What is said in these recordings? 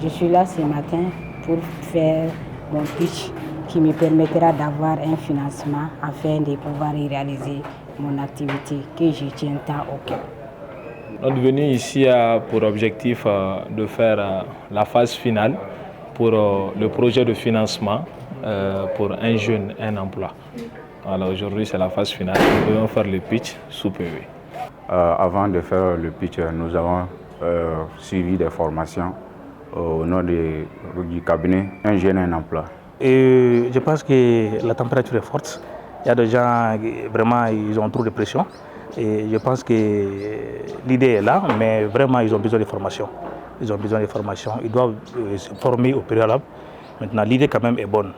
Je suis là ce matin pour faire mon pitch qui me permettra d'avoir un financement afin de pouvoir réaliser mon activité que je tiens tant au cœur. Notre venue ici a pour objectif de faire la phase finale pour le projet de financement pour un jeune, un emploi. Alors aujourd'hui c'est la phase finale, nous devons faire le pitch sous PV. Avant de faire le pitch, nous avons suivi des formations au nom du cabinet Un jeune, un emploi. Et je pense que la température est forte. Il y a des gens, vraiment, ils ont trop de pression. Et je pense que l'idée est là, mais vraiment, ils ont besoin de formation. Ils ont besoin de formation. Ils doivent se former au préalable. Maintenant, l'idée quand même est bonne,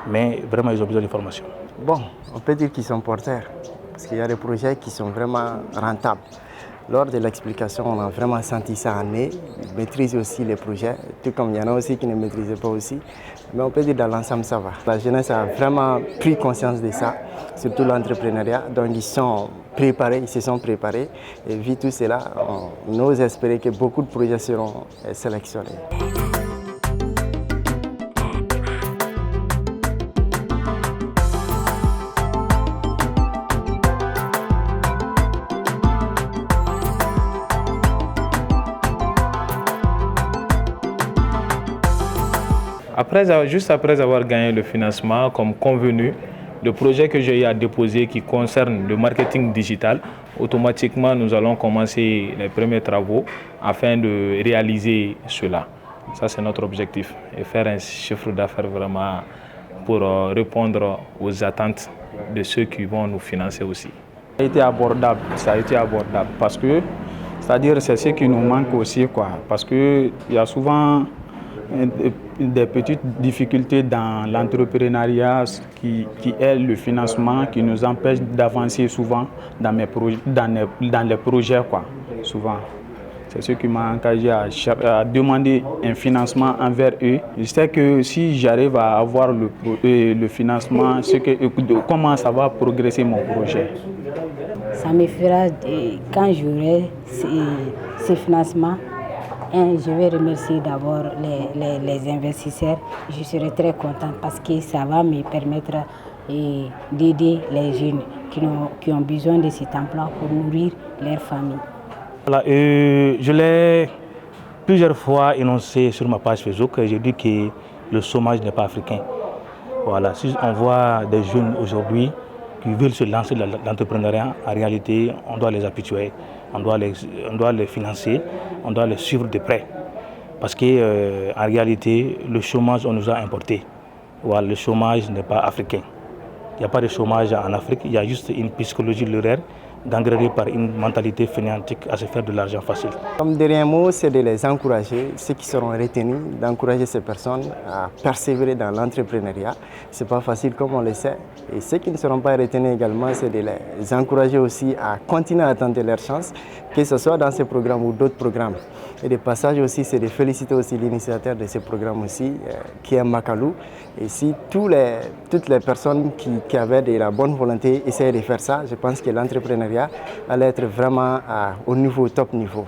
mais vraiment, ils ont besoin de formation. Bon, on peut dire qu'ils sont porteurs, parce qu'il y a des projets qui sont vraiment rentables. Lors de l'explication, on a vraiment senti ça en eux. Ils maîtrisent aussi les projets, tout comme il y en a aussi qui ne maîtrisaient pas aussi. Mais on peut dire dans l'ensemble, ça va. La jeunesse a vraiment pris conscience de ça, surtout l'entrepreneuriat. Donc ils sont préparés, ils se sont préparés. Et vu tout cela, on ose espérer que beaucoup de projets seront sélectionnés. Juste après avoir gagné le financement, comme convenu, le projet que j'ai eu à déposer qui concerne le marketing digital, automatiquement nous allons commencer les premiers travaux afin de réaliser cela. Ça c'est notre objectif, et faire un chiffre d'affaires vraiment pour répondre aux attentes de ceux qui vont nous financer aussi. Ça a été abordable parce que, c'est-à-dire c'est ce qui nous manque aussi, quoi, parce qu'il y a souvent des petites difficultés dans l'entrepreneuriat qui est le financement qui nous empêche d'avancer souvent dans les projets, quoi, souvent. C'est ce qui m'a engagé à demander un financement envers eux. Je sais que si j'arrive à avoir le financement, comment ça va progresser mon projet. Ça me fera, quand j'aurai ce financement, je vais remercier d'abord les investisseurs. Je serai très contente parce que ça va me permettre d'aider les jeunes qui ont besoin de cet emploi pour nourrir leur famille. Voilà, je l'ai plusieurs fois énoncé sur ma page Facebook. J'ai dit que le chômage n'est pas africain. Voilà, si on voit des jeunes aujourd'hui qui veulent se lancer dans l'entrepreneuriat, en réalité, on doit les habituer, on doit les financer, on doit les suivre de près. Parce qu'en réalité, le chômage, on nous a importé. Voilà, le chômage n'est pas africain. Il n'y a pas de chômage en Afrique, il y a juste une psychologie lourde d'engrainer par une mentalité fainéantique à se faire de l'argent facile. Comme dernier mot, c'est de les encourager, ceux qui seront retenus, d'encourager ces personnes à persévérer dans l'entrepreneuriat. Ce n'est pas facile comme on le sait. Et ceux qui ne seront pas retenus également, c'est de les encourager aussi à continuer à tenter leur chance, que ce soit dans ce programme ou d'autres programmes. Et de passage aussi, c'est de féliciter aussi l'initiateur de ce programme aussi, qui est Makalou. Et si toutes les personnes qui avaient de la bonne volonté essayaient de faire ça, je pense que l'entrepreneuriat allait être vraiment au top niveau.